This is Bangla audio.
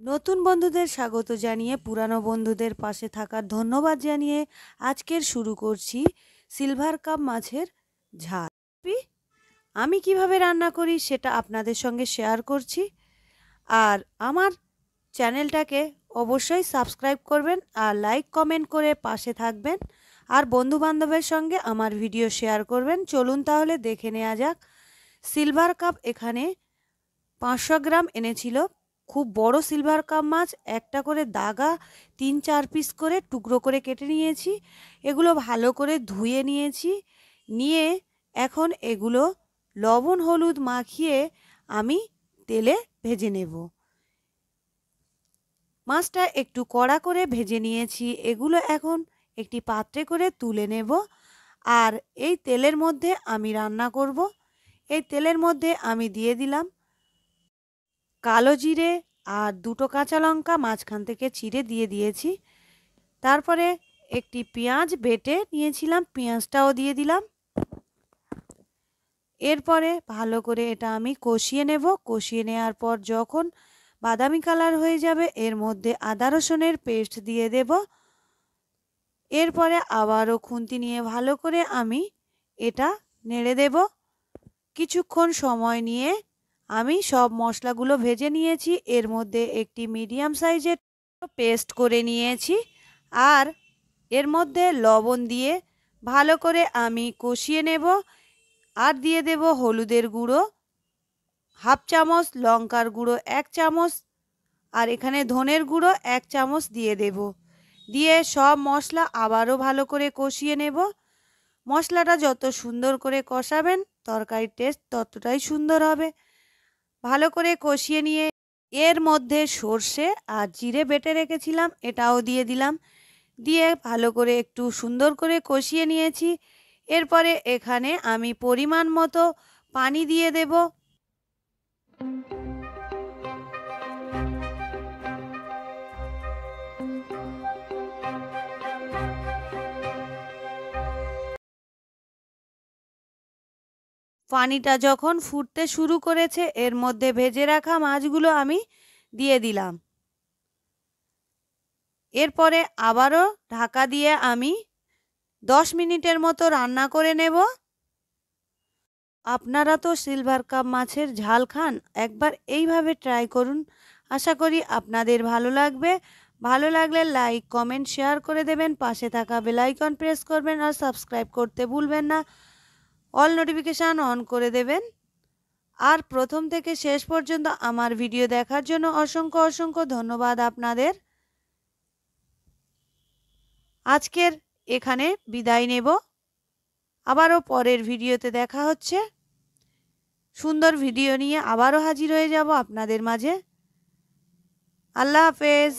নতুন বন্ধুদের স্বাগত জানিয়ে পুরানো বন্ধুদের পাশে থাকার ধন্যবাদ জানিয়ে আজকের শুরু করছি সিলভার কাপ মাছের ঝাল। আমি কিভাবে রান্না করি সেটা আপনাদের সঙ্গে শেয়ার করছি। আর আমার চ্যানেলটাকে অবশ্যই সাবস্ক্রাইব করবেন আর লাইক কমেন্ট করে পাশে থাকবেন আর বন্ধুবান্ধবের সঙ্গে আমার ভিডিও শেয়ার করবেন। চলুন তাহলে দেখে নেওয়া যাক। সিলভার কাপ এখানে 500 গ্রাম এনেছিল। খুব বড় সিলভার কাপ মাছ, একটা করে দাগা 3-4 পিস করে টুকরো করে কেটে নিয়েছি। এগুলো ভালো করে ধুয়ে নিয়েছি। নিয়ে এখন এগুলো লবণ হলুদ মাখিয়ে আমি তেলে ভেজে নেব। মাছটা একটু কড়া করে ভেজে নিয়েছি। এগুলো এখন একটি পাত্রে করে তুলে নেব। আর এই তেলের মধ্যে আমি রান্না করব। এই তেলের মধ্যে আমি দিয়ে দিলাম কালো জিরে আর 2টো কাঁচা লঙ্কা মাঝখান থেকে চিড়ে দিয়ে দিয়েছি। তারপরে একটি পেঁয়াজ বেটে নিয়েছিলাম, পেঁয়াজটাও দিয়ে দিলাম। এরপরে ভালো করে এটা আমি কষিয়ে নেব। কষিয়ে নেওয়ার পর যখন বাদামি কালার হয়ে যাবে এর মধ্যে আদা রসুনের পেস্ট দিয়ে দেব। এরপরে আবারও খুন্তি নিয়ে ভালো করে আমি এটা নেড়ে দেব। কিছুক্ষণ সময় নিয়ে আমি সব মশলাগুলো ভেজে নিয়েছি। এর মধ্যে একটি মিডিয়াম সাইজের পেস্ট করে নিয়েছি আর এর মধ্যে লবণ দিয়ে ভালো করে আমি কষিয়ে নেব। আর দিয়ে দেব হলুদের গুঁড়ো 1/2 চামচ, লঙ্কার গুঁড়ো 1 চামচ আর এখানে ধনের গুঁড়ো 1 চামচ দিয়ে দেব। দিয়ে সব মশলা আবারও ভালো করে কষিয়ে নেব। মশলাটা যত সুন্দর করে কষাবেন তরকারির টেস্ট ততটাই সুন্দর হবে। ভালো করে কষিয়ে নিয়ে এর মধ্যে সর্ষে আর জিরে বেটে রেখেছিলাম এটাও দিয়ে দিলাম। দিয়ে ভালো করে একটু সুন্দর করে কষিয়ে নিয়েছি। এরপরে এখানে আমি পরিমাণ মতো পানি দিয়ে দেব। পানিটা যখন ফুটতে শুরু করেছে এর মধ্যে ভেজে রাখা মাছগুলো আমি দিয়ে দিলাম। এরপরে আবারও ঢাকা দিয়ে আমি 10 মিনিটের মতো রান্না করে নেব। আপনারা তো সিলভার কাপ মাছের ঝাল খান, একবার এইভাবে ট্রাই করুন। আশা করি আপনাদের ভালো লাগবে। ভালো লাগলে লাইক কমেন্ট শেয়ার করে দেবেন, পাশে থাকা বেল আইকন প্রেস করবেন আর সাবস্ক্রাইব করতে ভুলবেন না। অল নোটিফিকেশান অন করে দেবেন। আর প্রথম থেকে শেষ পর্যন্ত আমার ভিডিও দেখার জন্য অসংখ্য অসংখ্য ধন্যবাদ আপনাদের। আজকের এখানে বিদায় নেব। আবারও পরের ভিডিওতে দেখা হচ্ছে। সুন্দর ভিডিও নিয়ে আবারও হাজির হয়ে যাব আপনাদের মাঝে। আল্লাহ হাফেজ।